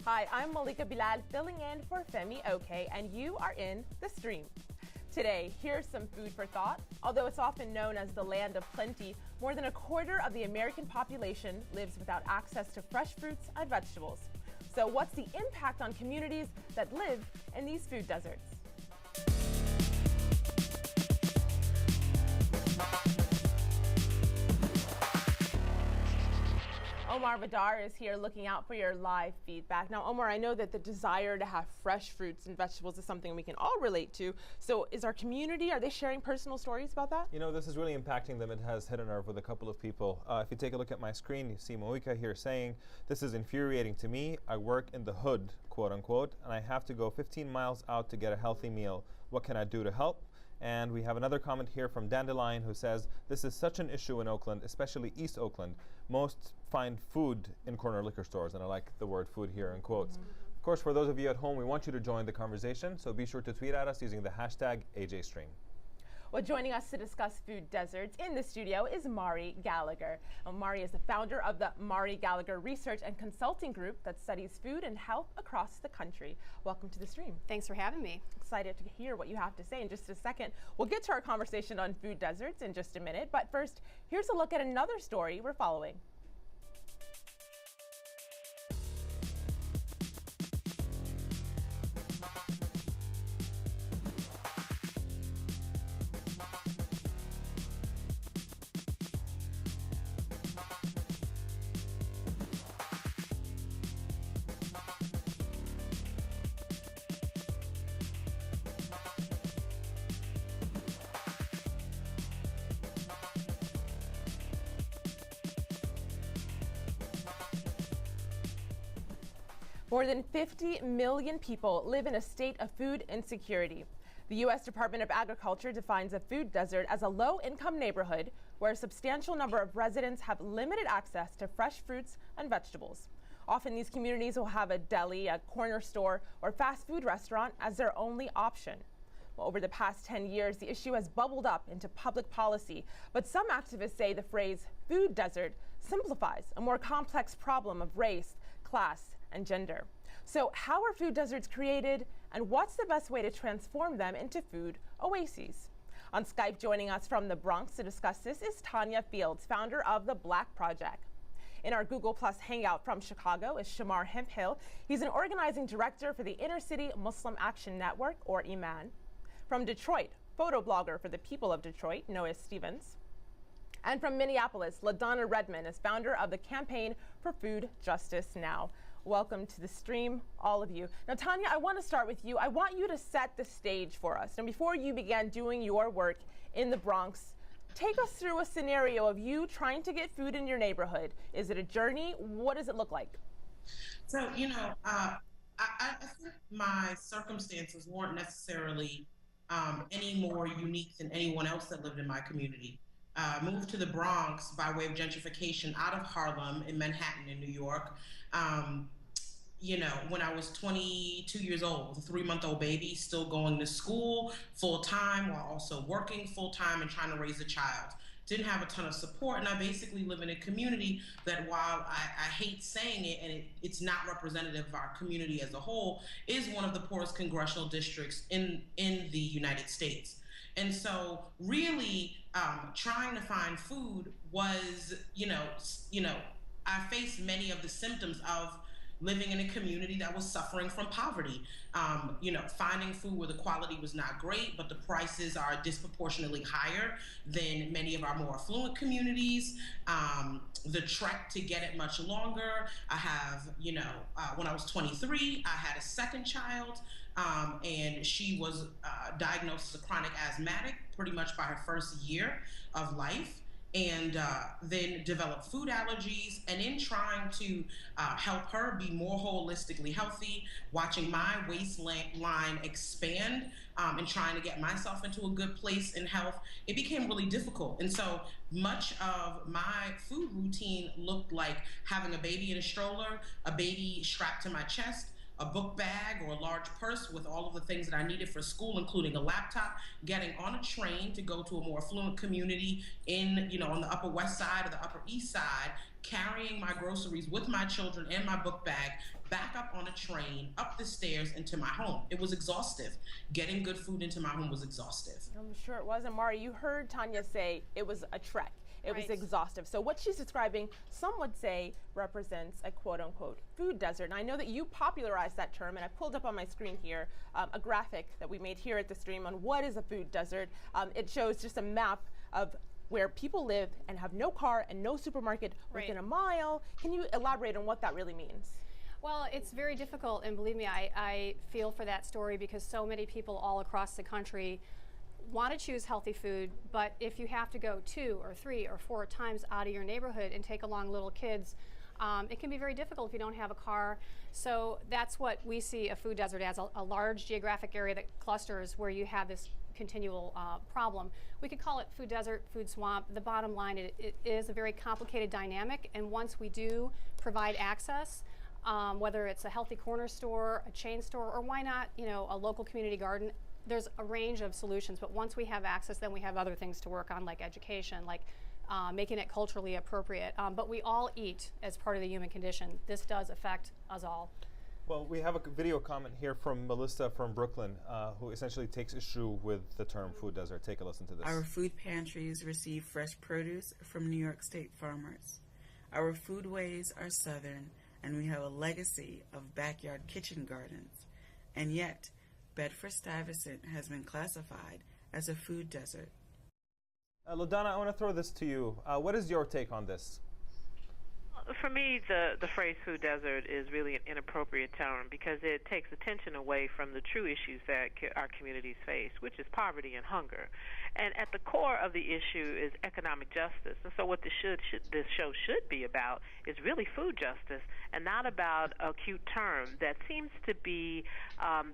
Hi, I'm Malika Bilal filling in for Femi Oke, and you are in The Stream. Today, here's some food for thought. Although it's often known as the land of plenty, more than a quarter of the American population lives without access to fresh fruits and vegetables. So what's the impact on communities that live in these food deserts? Omar Vidar is here looking out for your live feedback. Now, Omar, I know that the desire to have fresh fruits and vegetables is something we can all relate to. So is our community, are they sharing personal stories about that? You know, this is really impacting them. It has hit a nerve with a couple of people. If you take a look at my screen, you see Moika here saying, "This is infuriating to me. I work in the hood, quote unquote, and I have to go 15 miles out to get a healthy meal. What can I do to help?" And we have another comment here from Dandelion who says, "This is such an issue in Oakland, especially East Oakland. Most find food in corner liquor stores," and I like the word food here in quotes. Of course, for those of you at home, we want you to join the conversation, so be sure to tweet at us using the hashtag AJStream. Well, joining us to discuss food deserts in the studio is Mari Gallagher. Mari is the founder of the Mari Gallagher Research and Consulting Group that studies food and health across the country. Welcome to the stream. Thanks for having me. Excited to hear what you have to say in just a second. We'll get to our conversation on food deserts in just a minute, but first, here's a look at another story we're following. More than 50 million people live in a state of food insecurity. The U.S. Department of Agriculture defines a food desert as a low-income neighborhood where a substantial number of residents have limited access to fresh fruits and vegetables. Often these communities will have a deli, a corner store, or fast food restaurant as their only option. Well, over the past 10 years, the issue has bubbled up into public policy, but some activists say the phrase food desert simplifies a more complex problem of race, class, and gender. So how are food deserts created, and what's the best way to transform them into food oases? On Skype, joining us from the Bronx to discuss this is Tanya Fields, founder of the Black Project. In our Google Plus Hangout from Chicago is Shamar Hemphill. He's an organizing director for the Inner City Muslim Action Network, or IMAN. From Detroit, photo blogger for the people of Detroit, Noah Stevens. And from Minneapolis, LaDonna Redmond is founder of the Campaign for Food Justice Now. Welcome to the stream, all of you. Now, Tanya, I want to start with you. I want you to set the stage for us. And before you began doing your work in the Bronx, take us through a scenario of you trying to get food in your neighborhood. Is it a journey? What does it look like? So, I think my circumstances weren't necessarily any more unique than anyone else that lived in my community. Moved to the Bronx by way of gentrification out of Harlem in Manhattan in New York. When I was 22 years old, a 3-month-old baby, still going to school full time while also working full time and trying to raise a child. Didn't have a ton of support, and I basically live in a community that, while I hate saying it, and it's not representative of our community as a whole, is one of the poorest congressional districts in the United States. And so really trying to find food was, I faced many of the symptoms of living in a community that was suffering from poverty. Finding food where the quality was not great, but the prices are disproportionately higher than many of our more affluent communities. The trek to get it much longer. I have, when I was 23, I had a second child, and she was diagnosed as a chronic asthmatic pretty much by her first year of life. And then developed food allergies, and in trying to help her be more holistically healthy, watching my waistline expand and trying to get myself into a good place in health, it became really difficult. And so much of my food routine looked like having a baby in a stroller, a baby strapped to my chest, a book bag or a large purse with all of the things that I needed for school, including a laptop, getting on a train to go to a more affluent community in, on the Upper West Side or the Upper East Side, carrying my groceries with my children and my book bag back up on a train, up the stairs into my home. It was exhaustive. Getting good food into my home was exhaustive. I'm sure it was. And Mari, you heard Tanya say it was a trek. It was exhaustive. So what she's describing, some would say, represents a quote-unquote food desert. And I know that you popularized that term, and I pulled up on my screen here a graphic that we made here at the stream on what is a food desert. It shows just a map of where people live and have no car and no supermarket within a mile. Can you elaborate on what that really means? Well, it's very difficult, and believe me, I feel for that story because so many people all across the country want to choose healthy food, but if you have to go 2 or 3 or 4 times out of your neighborhood and take along little kids, it can be very difficult if you don't have a car. So that's what we see a food desert as, a large geographic area that clusters where you have this continual problem. We could call it food desert, food swamp. The bottom line, it is a very complicated dynamic, and once we do provide access, whether it's a healthy corner store, a chain store, or why not, a local community garden, there's a range of solutions, but once we have access, then we have other things to work on, like education, like making it culturally appropriate. But we all eat as part of the human condition. This does affect us all. Well, we have a video comment here from Melissa from Brooklyn, who essentially takes issue with the term food desert. Take a listen to this. Our food pantries receive fresh produce from New York State farmers. Our foodways are southern, and we have a legacy of backyard kitchen gardens. And yet, Bedford-Stuyvesant has been classified as a food desert. LaDonna, I want to throw this to you. What is your take on this? For me, the phrase food desert is really an inappropriate term because it takes attention away from the true issues that our communities face, which is poverty and hunger. And at the core of the issue is economic justice. And so what this show should be about is really food justice and not about a cute term that seems to be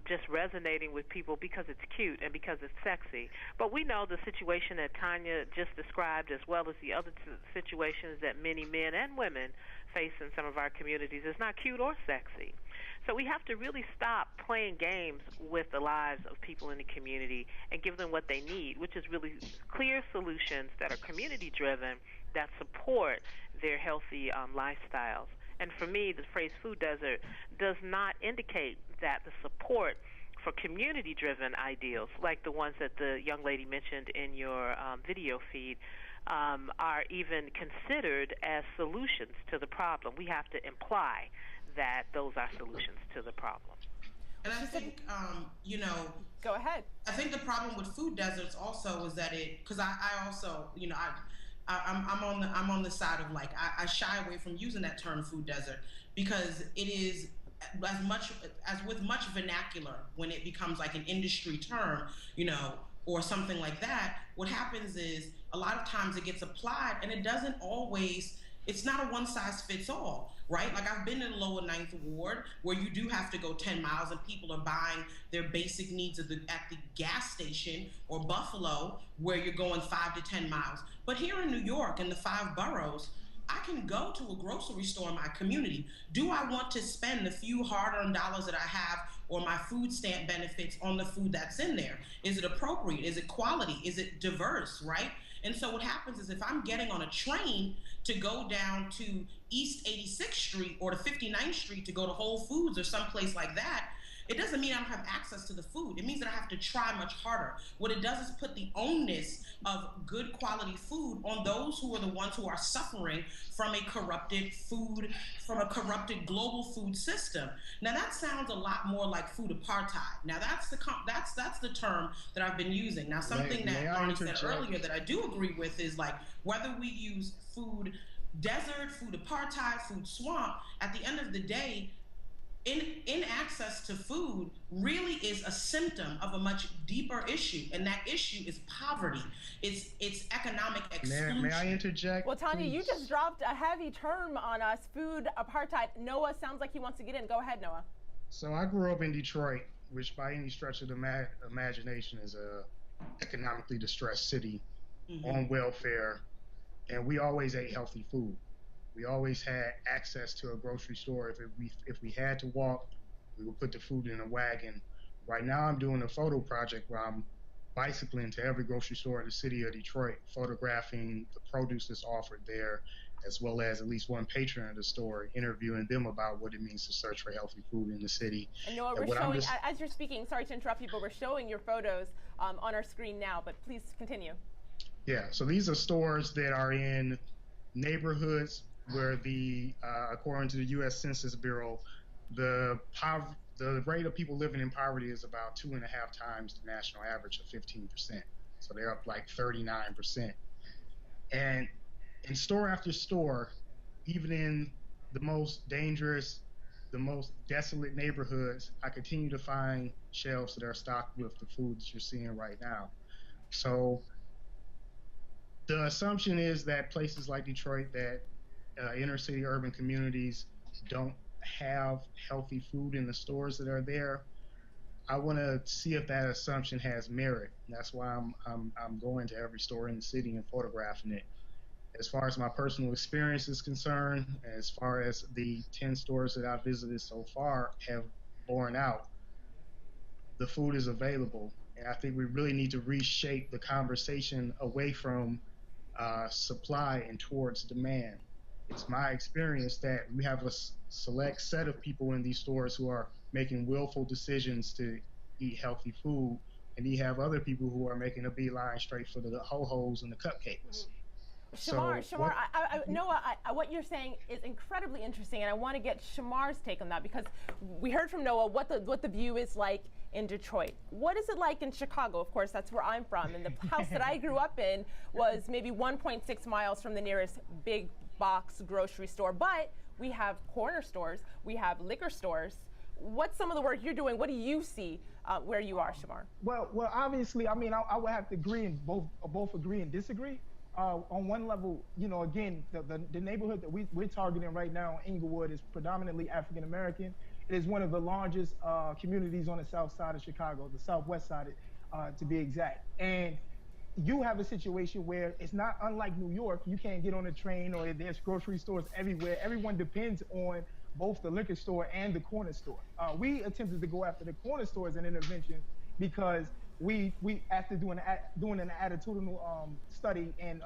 just resonating with people because it's cute and because it's sexy. But we know the situation that Tanya just described, as well as the other situations that many men and women face in some of our communities, is not cute or sexy. So we have to really stop playing games with the lives of people in the community and give them what they need, which is really clear solutions that are community-driven, that support their healthy lifestyles. And for me, the phrase food desert does not indicate that the support for community-driven ideals, like the ones that the young lady mentioned in your video feed, are even considered as solutions to the problem. We have to imply that those are solutions to the problem. And I think, Go ahead. I think the problem with food deserts also is that because I also, I'm on the side of I shy away from using that term food desert because it is as with much vernacular when it becomes like an industry term, or something like that. What happens is a lot of times it gets applied and it doesn't always. It's not a one-size-fits-all, right? Like I've been in the lower 9th Ward where you do have to go 10 miles and people are buying their basic needs at the gas station, or Buffalo where you're going 5 to 10 miles. But here in New York, in the 5 boroughs, I can go to a grocery store in my community. Do I want to spend the few hard-earned dollars that I have or my food stamp benefits on the food that's in there? Is it appropriate? Is it quality? Is it diverse, right? And so what happens is if I'm getting on a train to go down to East 86th Street or to 59th Street to go to Whole Foods or someplace like that, it doesn't mean I don't have access to the food. It means that I have to try much harder. What it does is put the onus of good quality food on those who are the ones who are suffering from a corrupted global food system. Now that sounds a lot more like food apartheid. Now that's the term that I've been using. Now something that Arnie said earlier that I do agree with is like whether we use food desert, food apartheid, food swamp, at the end of the day, inaccess to food really is a symptom of a much deeper issue, and that issue is poverty. It's economic exclusion. May I interject? Well, Tanya, please? you just dropped a heavy term on us, food apartheid. Noah sounds like he wants to get in. Go ahead, Noah. So I grew up in Detroit, which by any stretch of the imagination is a economically distressed city on welfare, and we always ate healthy food. We always had access to a grocery store. If we had to walk We would put the food in a wagon. Right now I'm doing a photo project where I'm bicycling to every grocery store in the city of Detroit, photographing the produce that's offered there, as well as at least one patron of the store, interviewing them about what it means to search for healthy food in the city. And Noah, we're showing, as you're speaking, sorry to interrupt you, but we're showing your photos on our screen now, but please continue. Yeah, so these are stores that are in neighborhoods where according to the U.S. Census Bureau, the rate of people living in poverty is about 2.5 times the national average of 15%. So they're up like 39%. And in store after store, even in the most dangerous, the most desolate neighborhoods, I continue to find shelves that are stocked with the food that you're seeing right now. So the assumption is that places like Detroit, that inner city urban communities don't have healthy food in the stores that are there. I want to see if that assumption has merit. That's why I'm going to every store in the city and photographing it. As far as my personal experience is concerned, as far as the 10 stores that I've visited so far have borne out, the food is available. And I think we really need to reshape the conversation away from supply and towards demand. It's my experience that we have a select set of people in these stores who are making willful decisions to eat healthy food, and you have other people who are making a beeline straight for the ho-hos and the cupcakes. Shamar, Noah, what you're saying is incredibly interesting, and I want to get Shamar's take on that, because we heard from Noah what the view is like in Detroit. What is it like in Chicago? Of course, that's where I'm from, and the house that I grew up in was maybe 1.6 miles from the nearest big box grocery store, but we have corner stores, we have liquor stores. What's some of the work you're doing? What do you see where you are, Shamar? Well, obviously, I mean, I would have to agree and both agree and disagree. On one level, you know, again, the neighborhood that we're targeting right now, Inglewood, is predominantly African American. It is one of the largest communities on the south side of Chicago, the southwest side, to be exact. And you have a situation where it's not unlike New York. You can't get on a train, or there's grocery stores everywhere. Everyone depends on both the liquor store and the corner store. We attempted to go after the corner store as an intervention because we after doing an attitudinal study and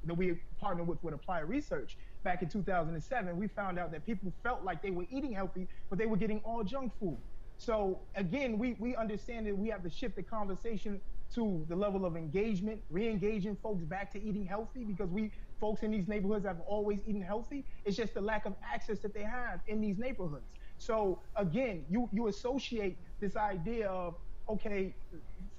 that we partnered with Applied Research back in 2007, we found out that people felt like they were eating healthy, but they were getting all junk food. So again, we understand that we have to shift the conversation to the level of engagement, re-engaging folks back to eating healthy, because folks in these neighborhoods have always eaten healthy. It's just the lack of access that they have in these neighborhoods. So again, you associate this idea of, okay,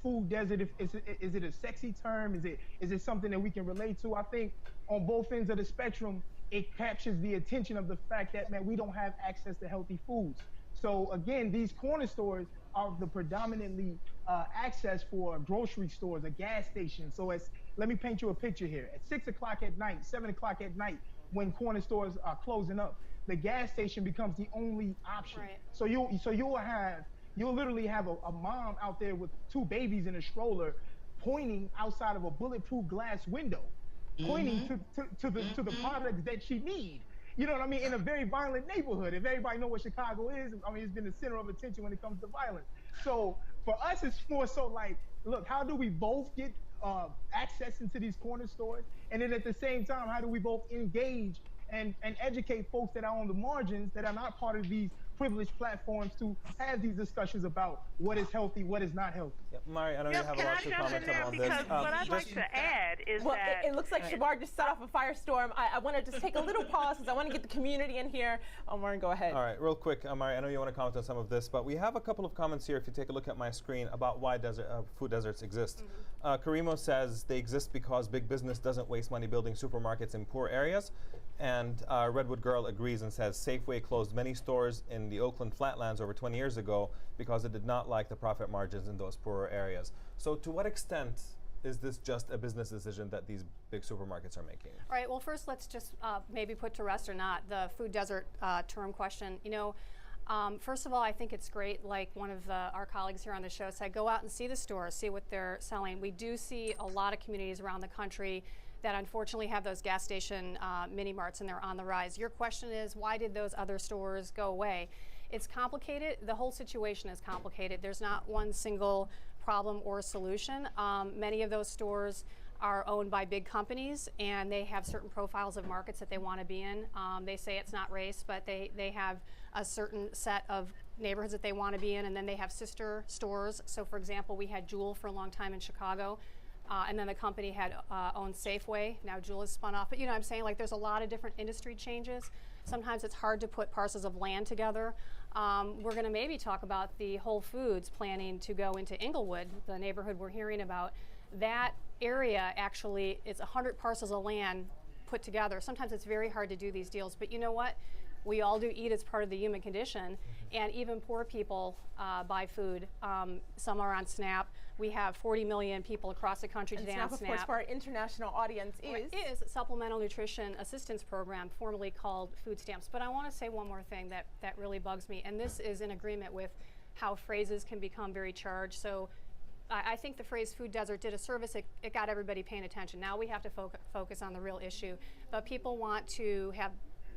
food desert, is it a sexy term? Is it something that we can relate to? I think on both ends of the spectrum, it captures the attention of the fact that, man, we don't have access to healthy foods. So again, these corner stores are the predominantly access for grocery stores, a gas station. So let me paint you a picture here. At 6 o'clock at night, 7 o'clock at night, when corner stores are closing up, the gas station becomes the only option. Right. So you'll literally have a mom out there with 2 babies in a stroller, pointing outside of a bulletproof glass window, pointing to the products that she needs. You know what I mean? In a very violent neighborhood. If everybody knows what Chicago is, I mean, it's been the center of attention when it comes to violence. So for us, it's more so like, look, how do we both get access into these corner stores? And then at the same time, how do we both engage and educate folks that are on the margins, that are not part of these privileged platforms, to have these discussions about what is healthy, what is not healthy. Yeah, Mari, I know you have a lot to comment on this. Because what I'd like to add is that... It looks like Shamar just set off a firestorm. I want to just take a little pause because I want to get the community in here. Warren, go ahead. All right, real quick, Mari, I know you want to comment on some of this, but we have a couple of comments here, if you take a look at my screen, about why food deserts exist. Karimo says they exist because big business doesn't waste money building supermarkets in poor areas. And Redwood Girl agrees and says Safeway closed many stores in the Oakland Flatlands over 20 years ago because it did not like the profit margins in those poorer areas. So to what extent is this just a business decision that these big supermarkets are making? All right, well, first let's just maybe put to rest or not the food desert term question. You know, first of all, I think it's great, like one of our colleagues here on the show said, go out and see the stores, see what they're selling. We do see a lot of communities around the country that unfortunately have those gas station mini marts, and they're on the rise. Your question is, why did those other stores go away? It's complicated. The whole situation is complicated. There's not one single problem or solution. Many of those stores are owned by big companies, and they have certain profiles of markets that they want to be in. They say it's not race, but they have a certain set of neighborhoods that they want to be in, and then they have sister stores. So for example, we had Jewel for a long time in Chicago, and then the company had owned Safeway. Now Jewel has spun off, but you know what I'm saying, like there's a lot of different industry changes. Sometimes it's hard to put parcels of land together. We're going to maybe talk about the Whole Foods planning to go into Inglewood, the neighborhood we're hearing about. That area actually, it's 100 parcels of land put together. Sometimes it's very hard to do these deals, but you know what? We all do eat as part of the human condition, and even poor people buy food. Some are on SNAP. We have 40 million people across the country today on SNAP. Of course, for our international audience is Supplemental Nutrition Assistance Program, formerly called food stamps. But I want to say one more thing that really bugs me, and this is in agreement with how phrases can become very charged. So I think the phrase food desert did a service. It got everybody paying attention. Now we have to focus on the real issue. But people want to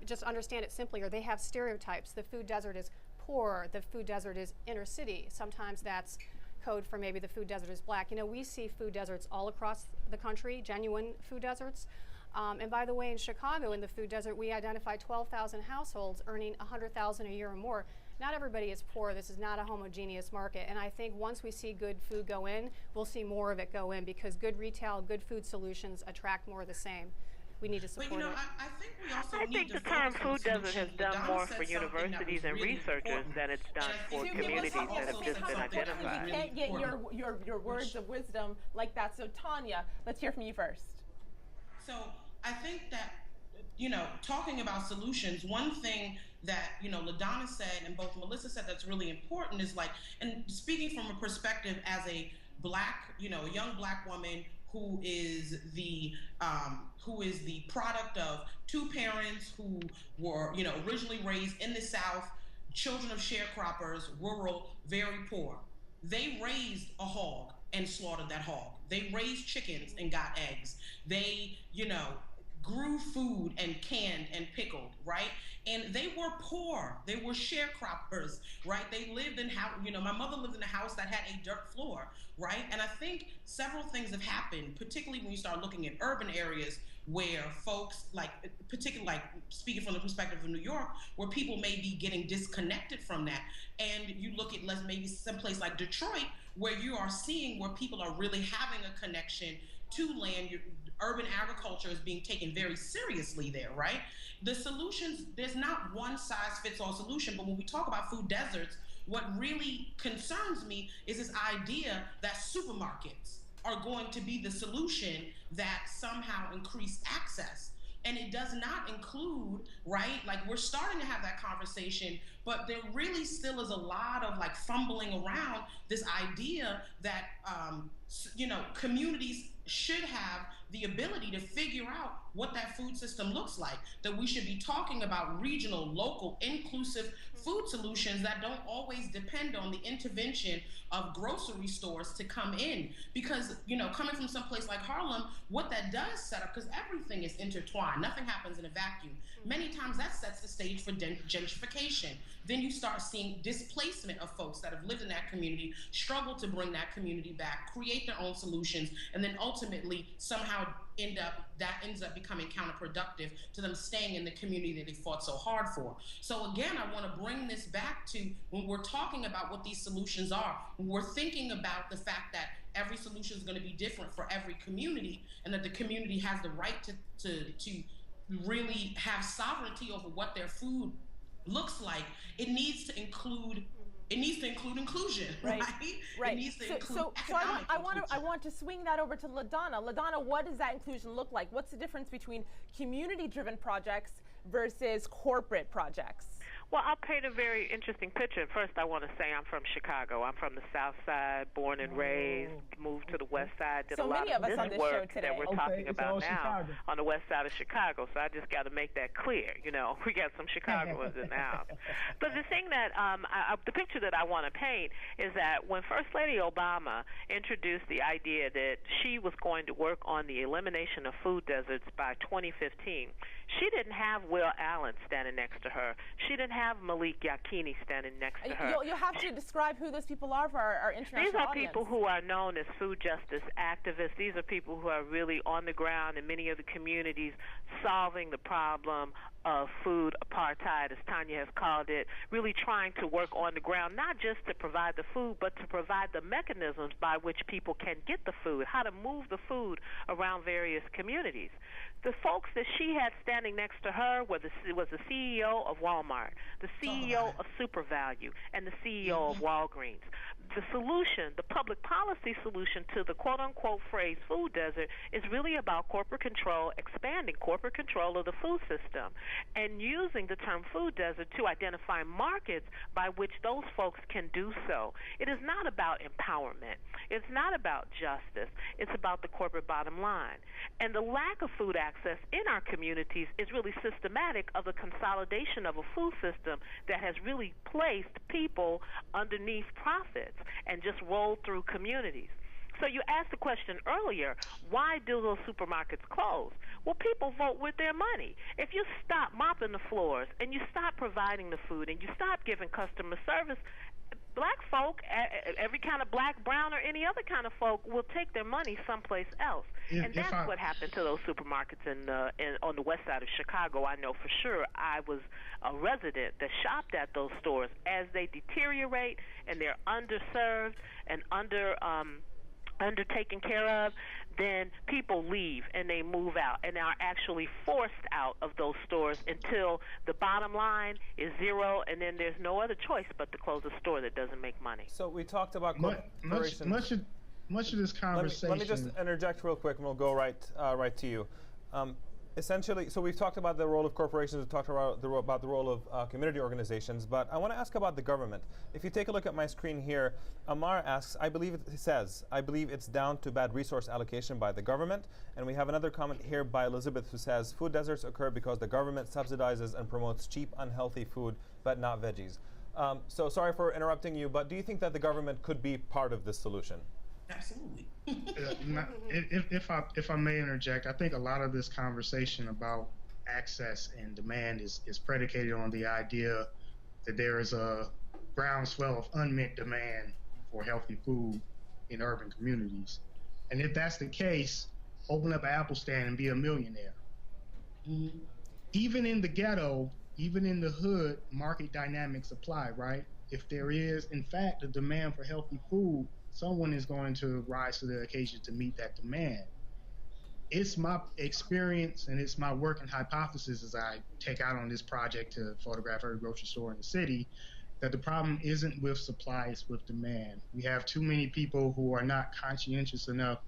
just understand it simply, or they have stereotypes. The food desert is poor. The food desert is inner city. Sometimes that's code for maybe the food desert is black. You know, we see food deserts all across the country, genuine food deserts. And by the way, in Chicago, in the food desert, we identified 12,000 households earning $100,000 a year or more. Not everybody is poor. This is not a homogeneous market. And I think once we see good food go in, we'll see more of it go in, because good retail, good food solutions attract more of the same. We need to support but, you know, it. I think we also I think the term food desert has done more for universities and researchers than it's done for communities that have just been identified. We can't get your words of wisdom like that. So Tanya, let's hear from you first. So I think that, you know, talking about solutions, one thing that, you know, LaDonna said and both Melissa said that's really important is like, and speaking from a perspective as a black, you know, a young black woman who is the product of two parents who were, you know, originally raised in the South, children of sharecroppers, rural, very poor. They raised a hog and slaughtered that hog. They raised chickens and got eggs. They, you know, grew food and canned and pickled, right? And they were poor. They were sharecroppers, right? They lived in house, you know, my mother lived in a house that had a dirt floor, right? And I think several things have happened, particularly when you start looking at urban areas where folks, like, particularly like speaking from the perspective of New York, where people may be getting disconnected from that. And you look at maybe someplace like Detroit, where you are seeing where people are really having a connection to land. Urban agriculture is being taken very seriously there, right? The solutions, there's not one size fits all solution, but when we talk about food deserts, what really concerns me is this idea that supermarkets are going to be the solution that somehow increase access. And it does not include, right? Like, we're starting to have that conversation, but there really still is a lot of like fumbling around this idea that, you know, communities should have the ability to figure out what that food system looks like, that we should be talking about regional, local, inclusive food solutions that don't always depend on the intervention of grocery stores to come in. Because, you know, coming from someplace like Harlem, what that does set up, because everything is intertwined, nothing happens in a vacuum. Many times that sets the stage for gentrification. Then you start seeing displacement of folks that have lived in that community, struggle to bring that community back, create their own solutions, and then ultimately somehow ends up becoming counterproductive to them staying in the community that they fought so hard for. So again, I want to bring this back to when we're talking about what these solutions are, when we're thinking about the fact that every solution is going to be different for every community, and that the community has the right to really have sovereignty over what their food looks like. It needs to include inclusion, right? Right. It needs to include I want to swing that over to LaDonna. LaDonna, what does that inclusion look like? What's the difference between community-driven projects versus corporate projects? Well, I'll paint a very interesting picture. First, I want to say I'm from Chicago. I'm from the South Side, born and raised, moved to the West Side, did a lot of this work that we're talking about now on the West Side of Chicago. So I just got to make that clear. You know, we got some Chicagoans in the house. But the thing that, the picture that I want to paint is that when First Lady Obama introduced the idea that she was going to work on the elimination of food deserts by 2015, She didn't have Will Allen standing next to her. She didn't have Malik Yakini standing next to her. You'll have to describe who those people are for our international These are audience. people who are known as food justice activists. These are people who are really on the ground in many of the communities solving the problem of food apartheid, as Tanya has called it, really trying to work on the ground, not just to provide the food, but to provide the mechanisms by which people can get the food, how to move the food around various communities. The folks that she had standing next to her was the CEO of Walmart, the CEO of SuperValue, and the CEO of Walgreens. The solution, the public policy solution to the quote-unquote phrase food desert is really about corporate control, expanding corporate control of the food system, and using the term food desert to identify markets by which those folks can do so. It is not about empowerment. It's not about justice. It's about the corporate bottom line. And the lack of food access in our communities is really systematic of the consolidation of a food system that has really placed people underneath profits and just rolled through communities. So you asked the question earlier, why do those supermarkets close? Well, people vote with their money. If you stop mopping the floors and you stop providing the food and you stop giving customer service, black folk, every kind of black, brown, or any other kind of folk will take their money someplace else. And that's what happened to those supermarkets on the west side of Chicago. I know for sure. I was a resident that shopped at those stores. As they deteriorate and they're underserved and undertaken care of, then people leave and they move out and are actually forced out of those stores until the bottom line is zero, and then there's no other choice but to close a store that doesn't make money. So we talked about corporations. Much of this conversation. Let me just interject real quick, and we'll go right to you. Essentially, so we've talked about the role of corporations, we've talked about the role of community organizations, but I want to ask about the government. If you take a look at my screen here, Amar asks, I believe it's down to bad resource allocation by the government. And we have another comment here by Elizabeth who says, food deserts occur because the government subsidizes and promotes cheap, unhealthy food, but not veggies. So sorry for interrupting you, but do you think that the government could be part of this solution? Absolutely. If I may interject, I think a lot of this conversation about access and demand is predicated on the idea that there is a groundswell of unmet demand for healthy food in urban communities. And if that's the case, open up an Apple stand and be a millionaire. Mm-hmm. Even in the ghetto, even in the hood, market dynamics apply, right? If there is, in fact, a demand for healthy food, someone is going to rise to the occasion to meet that demand. It's my experience and it's my working hypothesis as I take out on this project to photograph every grocery store in the city, that the problem isn't with supply, it's with demand. We have too many people who are not conscientious enough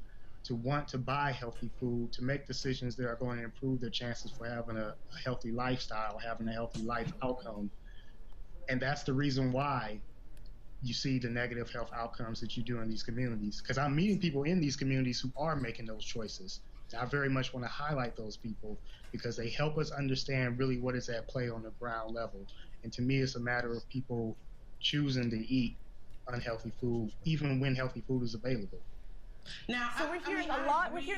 to want to buy healthy food, to make decisions that are going to improve their chances for having a healthy lifestyle, having a healthy life outcome. And that's the reason why you see the negative health outcomes that you do in these communities. Because I'm meeting people in these communities who are making those choices. I very much want to highlight those people because they help us understand really what is at play on the ground level. And to me, it's a matter of people choosing to eat unhealthy food, even when healthy food is available. Now, so we're hearing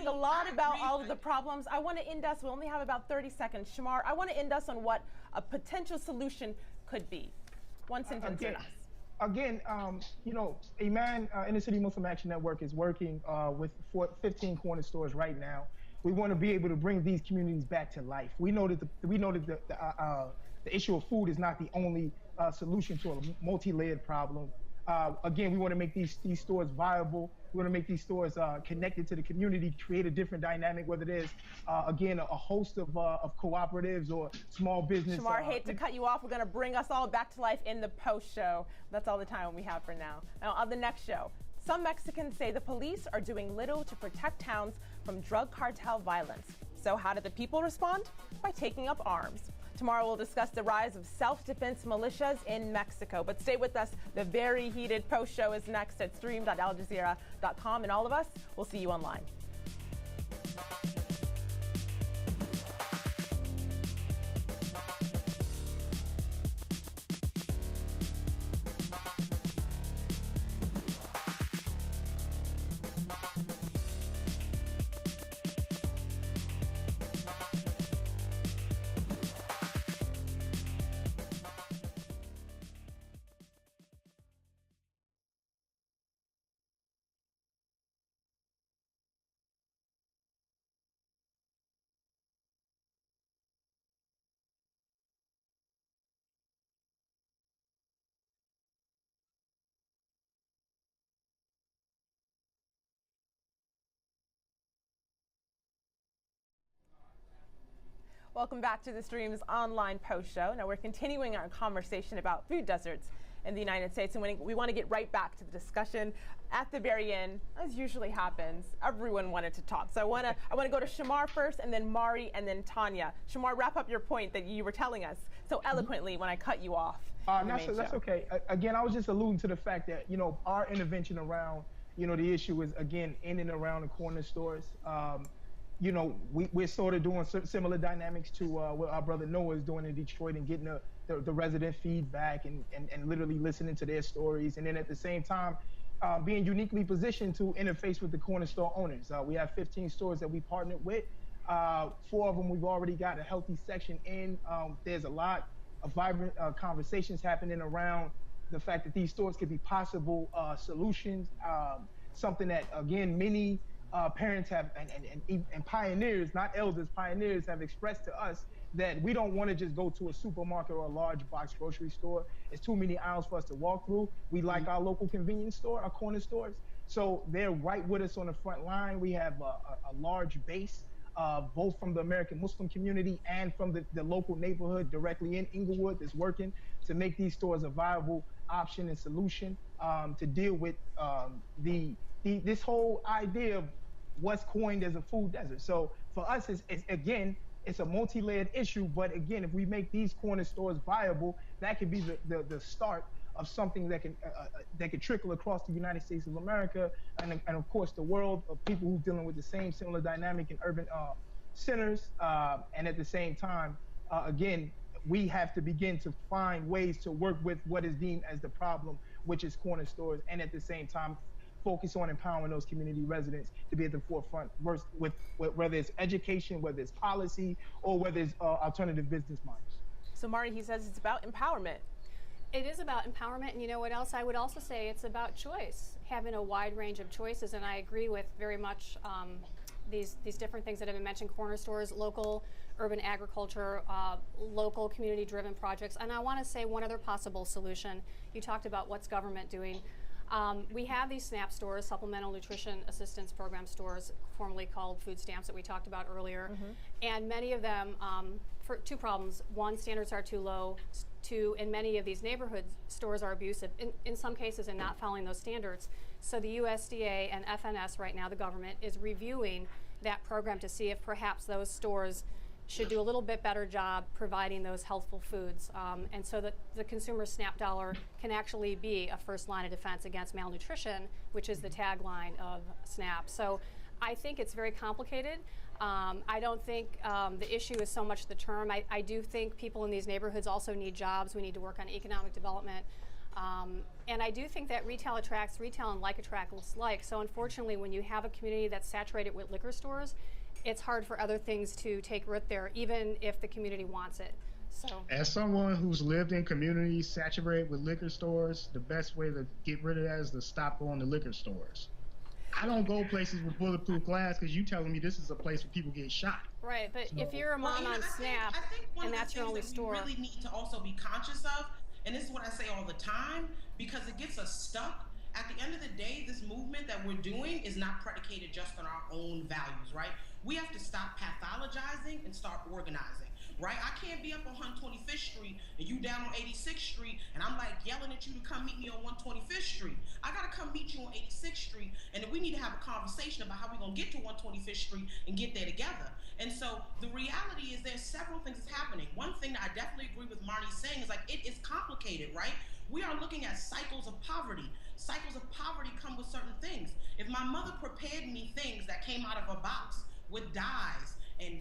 a lot about all of the problems. I want to end us, we only have about 30 seconds. Shamar, I want to end us on what a potential solution could be. One sentence or less. Again, Iman, Inner City Muslim Action Network is working with 15 corner stores right now. We want to be able to bring these communities back to life. We know that the issue of food is not the only solution to a multi-layered problem. Again, we want to make these stores viable. We want to make these stores connected to the community, create a different dynamic, whether it is, again, a host of cooperatives or small business. Shamar, hate to cut you off. We're going to bring us all back to life in the post show. That's all the time we have for now. Now, on the next show, some Mexicans say the police are doing little to protect towns from drug cartel violence. So how did the people respond? By taking up arms. Tomorrow we'll discuss the rise of self-defense militias in Mexico. But stay with us. The very heated post show is next at stream.aljazeera.com. And all of us, we'll see you online. Welcome back to the Stream's online post show. Now we're continuing our conversation about food deserts in the United States, and we want to get right back to the discussion. At the very end, as usually happens, everyone wanted to talk. So I want to go to Shamar first, and then Mari, and then Tanya. Shamar, wrap up your point that you were telling us so eloquently when I cut you off. That's okay. Again, I was just alluding to the fact that, our intervention around, the issue is, again, in and around the corner stores. We're sort of doing similar dynamics to what our brother Noah is doing in Detroit, and getting the resident feedback and literally listening to their stories. And then at the same time, being uniquely positioned to interface with the corner store owners. We have 15 stores that we partnered with. 4 of them we've already got a healthy section in. There's a lot of vibrant conversations happening around the fact that these stores could be possible solutions. Something that, again, many parents have and pioneers, not elders, pioneers have expressed to us that we don't want to just go to a supermarket or a large box grocery store. It's too many aisles for us to walk through. We like our local convenience store, our corner stores. So they're right with us on the front line. We have a large base, both from the American Muslim community and from the local neighborhood directly in Inglewood, that's working to make these stores a viable option and solution to deal with this whole idea of what's coined as a food desert. So for us, it's a multi-layered issue, but again, if we make these corner stores viable, that could be the start of something that can trickle across the United States of America and of course the world, of people who are dealing with the same similar dynamic in urban centers. And at the same time, again, we have to begin to find ways to work with what is deemed as the problem, which is corner stores, and at the same time focus on empowering those community residents to be at the forefront with whether it's education, whether it's policy, or whether it's alternative business models. So Mari, he says it's about empowerment. It is about empowerment, and you know what else? I would also say it's about choice, having a wide range of choices, and I agree with very much these different things that have been mentioned: corner stores, local urban agriculture, local community-driven projects. And I want to say one other possible solution. You talked about what's government doing. We have these SNAP stores, Supplemental Nutrition Assistance Program stores, formerly called food stamps, that we talked about earlier. And many of them, for 2 problems. 1, standards are too low. 2, in many of these neighborhood stores are abusive, in some cases, in not following those standards. So the USDA and FNS right now, the government, is reviewing that program to see if perhaps those stores should do a little bit better job providing those healthful foods, and so that the consumer SNAP dollar can actually be a first line of defense against malnutrition, which is the tagline of SNAP. So I think it's very complicated. I don't think the issue is so much the term. I do think people in these neighborhoods also need jobs. We need to work on economic development. And I do think that retail attracts retail, and like attracts like. So unfortunately, when you have a community that's saturated with liquor stores, it's hard for other things to take root there, even if the community wants it. So, as someone who's lived in communities saturated with liquor stores, the best way to get rid of that is to stop going to liquor stores. I don't go places with bulletproof glass because you telling me this is a place where people get shot. Right, but if you're a mom on SNAP and that's your only store, we really need to also be conscious of, and this is what I say all the time, because it gets us stuck. At the end of the day, this movement that we're doing is not predicated just on our own values, right? We have to stop pathologizing and start organizing, right? I can't be up on 125th Street and you down on 86th Street and I'm like yelling at you to come meet me on 125th Street. I gotta come meet you on 86th Street, and then we need to have a conversation about how we're gonna get to 125th Street and get there together. And so the reality is there's several things that's happening. One thing that I definitely agree with Marnie saying is, like, it is complicated, right? We are looking at cycles of poverty. Cycles of poverty come with certain things. If my mother prepared me things that came out of a box with dyes and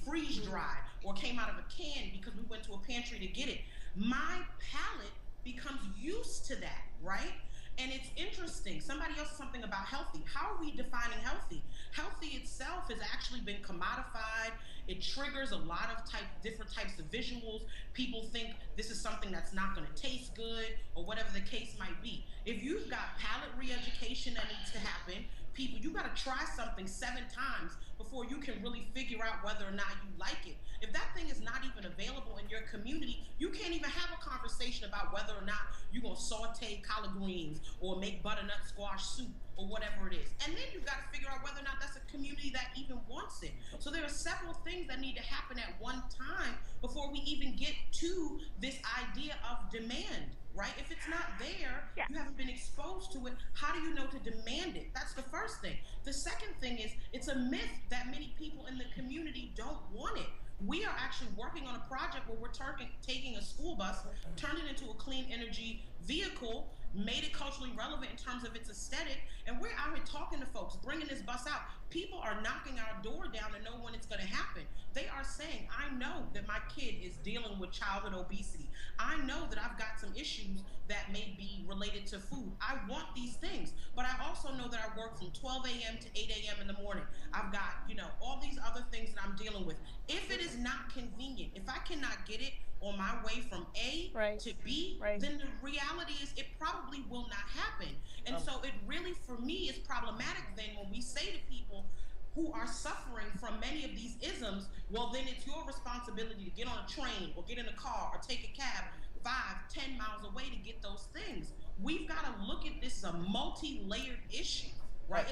freeze dried, or came out of a can because we went to a pantry to get it, my palate becomes used to that, right? And it's interesting. Somebody else said something about healthy. How are we defining healthy? Healthy itself has actually been commodified. It triggers a lot of different types of visuals. People think this is something that's not going to taste good, or whatever the case might be. If you've got palate re-education that needs to happen, people, you got to try something 7 times before you can really figure out whether or not you like it. If that thing is not even available in your community, you can't even have a conversation about whether or not you're going to saute collard greens or make butternut squash soup or whatever it is. And then you've got to figure out whether or not that's a community that even wants it. So there are several things that need to happen at one time before we even get to this idea of demand, right? If it's not there, you haven't been exposed to it, how do you know to demand it? That's the first thing. The second thing is, it's a myth that many people in the community don't want it. We are actually working on a project where we're taking a school bus, turning it into a clean energy vehicle, made it culturally relevant in terms of its aesthetic, and we're out here talking to folks, bringing this bus out. People are knocking our door down to know when it's going to happen. They are saying, I know that my kid is dealing with childhood obesity. I know that I've got some issues that may be related to food. I want these things, but I also know that I work from 12 a.m. to 8 a.m. in the morning. I've got, all these other things that I'm dealing with. If it is not convenient, if I cannot get it on my way from A to B, then the reality is it probably will not happen. And so it really, for me, is problematic then when we say to people who are suffering from many of these isms, well, then it's your responsibility to get on a train or get in a car or take a cab 5-10 miles away to get those things. We've got to look at this as a multi-layered issue. Right?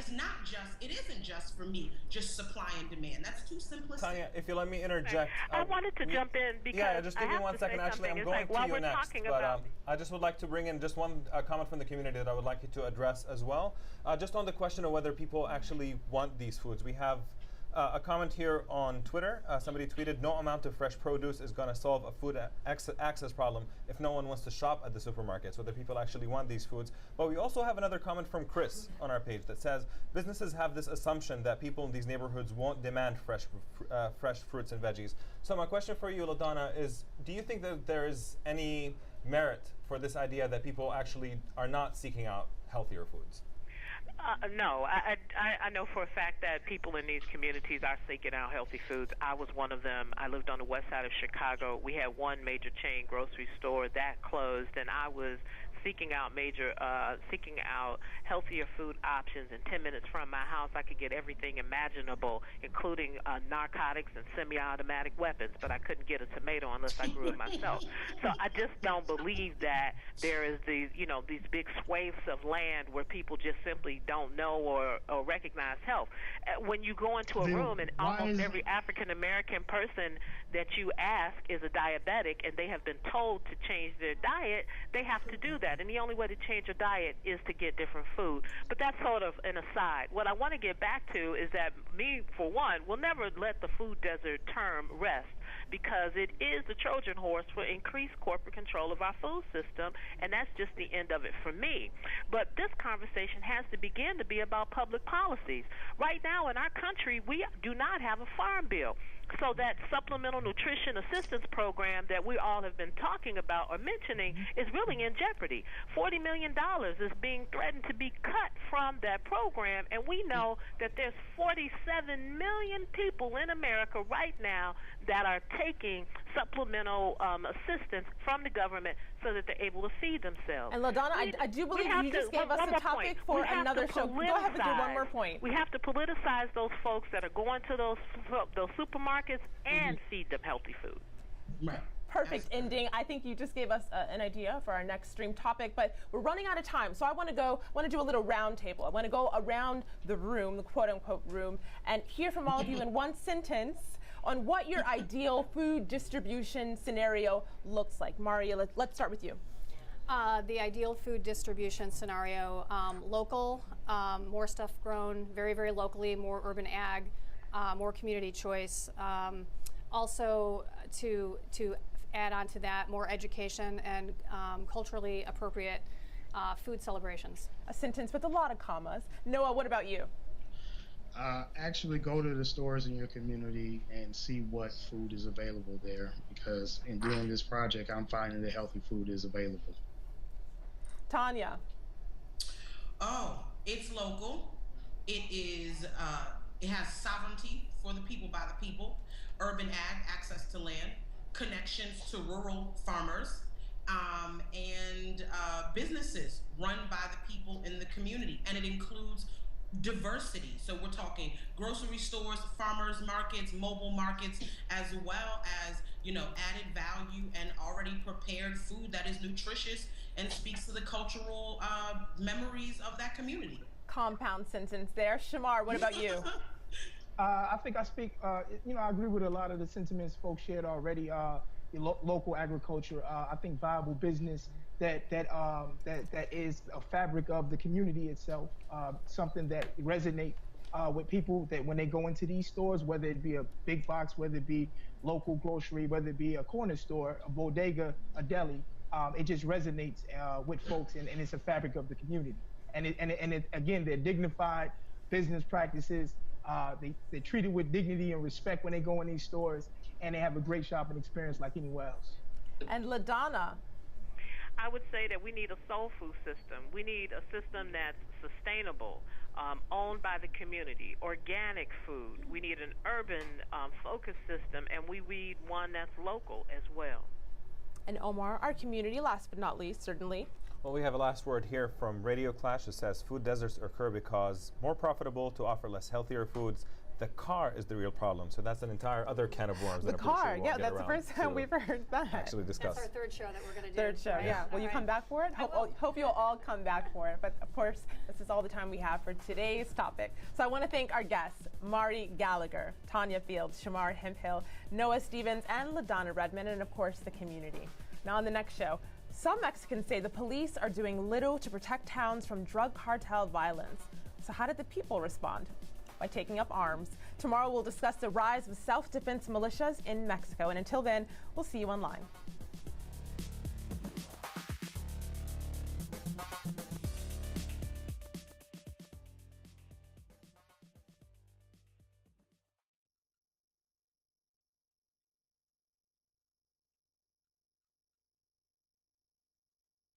It isn't just for me, just supply and demand. That's too simplistic. Tanya, if you let me interject. I wanted to jump in because just give me 1 second. Actually, I'm going to you next. But I just would like to bring in just one comment from the community that I would like you to address as well. Just on the question of whether people actually want these foods. We have a comment here on Twitter. Somebody tweeted, no amount of fresh produce is going to solve a food access problem if no one wants to shop at the supermarkets, whether people actually want these foods. But we also have another comment from Chris on our page that says, businesses have this assumption that people in these neighborhoods won't demand fresh fruits and veggies. So my question for you, LaDonna, is do you think that there is any merit for this idea that people actually are not seeking out healthier foods? No, I know for a fact that people in these communities are seeking out healthy foods. I was one of them. I lived on the west side of Chicago. We had one major chain grocery store that closed, and I was seeking out healthier food options. In 10 minutes from my house, I could get everything imaginable, including narcotics and semi-automatic weapons, but I couldn't get a tomato unless I grew it myself. So I just don't believe that there is these big swathes of land where people just simply don't know or recognize health. When you go into a room and almost every African-American person that you ask is a diabetic and they have been told to change their diet, they have to do that. And the only way to change your diet is to get different food. But that's sort of an aside. What I want to get back to is that me, for one, will never let the food desert term rest, because it is the Trojan horse for increased corporate control of our food system, and that's just the end of it for me. But this conversation has to begin to be about public policies. Right now in our country, we do not have a farm bill. So that supplemental nutrition assistance program that we all have been talking about or mentioning is really in jeopardy. $40 million is being threatened to be cut from that program, and we know that there's 47 million people in America right now that are taking supplemental assistance from the government so that they're able to feed themselves. And LaDonna, I do believe you just gave us a topic for another show. Go ahead with your one more point. We have to politicize those folks that are going to those supermarkets and feed them healthy food. Right. Perfect ending. I think you just gave us an idea for our next stream topic, but we're running out of time. So I want to do a little round table. I want to go around the room, the quote unquote room, and hear from all of you in one sentence on what your ideal food distribution scenario looks like. Maria, let's start with you. The ideal food distribution scenario, local, more stuff grown very, very locally, more urban ag, more community choice. Also, to add on to that, more education and culturally appropriate food celebrations. A sentence with a lot of commas. Noah, what about you? Actually go to the stores in your community and see what food is available there, because in doing this project, I'm finding that healthy food is available. Tanya. Oh, it's local. It is. It has sovereignty for the people by the people. Urban ag, access to land, connections to rural farmers, and businesses run by the people in the community. And it includes diversity. So we're talking grocery stores, farmers markets, mobile markets, as well as, added value and already prepared food that is nutritious and speaks to the cultural memories of that community. Compound sentence there. Shamar, what about you? I think I speak, I agree with a lot of the sentiments folks shared already. Local agriculture, I think viable business that is a fabric of the community itself, something that resonate with people that when they go into these stores, whether it be a big box, whether it be local grocery, whether it be a corner store, a bodega, a deli, it just resonates with folks, and it's a fabric of the community. And again, they're dignified business practices. They're treated with dignity and respect when they go in these stores, and they have a great shopping experience like anywhere else. And LaDonna. I would say that we need a soul food system. We need a system that's sustainable, owned by the community, organic food. We need an urban focused system, and we need one that's local as well. And Omar, our community, last but not least, certainly. Well, we have a last word here from Radio Clash. It says food deserts occur because more profitable to offer less healthier foods. The car is the real problem. So that's an entire other can of worms. The car, yeah, that's the first time we've heard that. Actually discuss. That's our third show that we're going to do. Third show, right? yeah. Will you come back for it? Hope you'll all come back for it. But of course, this is all the time we have for today's topic. So I want to thank our guests, Mari Gallagher, Tanya Fields, Shamar Hemphill, Noah Stevens, and LaDonna Redmond, and of course, the community. Now on the next show, some Mexicans say the police are doing little to protect towns from drug cartel violence. So how did the people respond? By taking up arms. Tomorrow we'll discuss the rise of self-defense militias in Mexico. And until then, we'll see you online.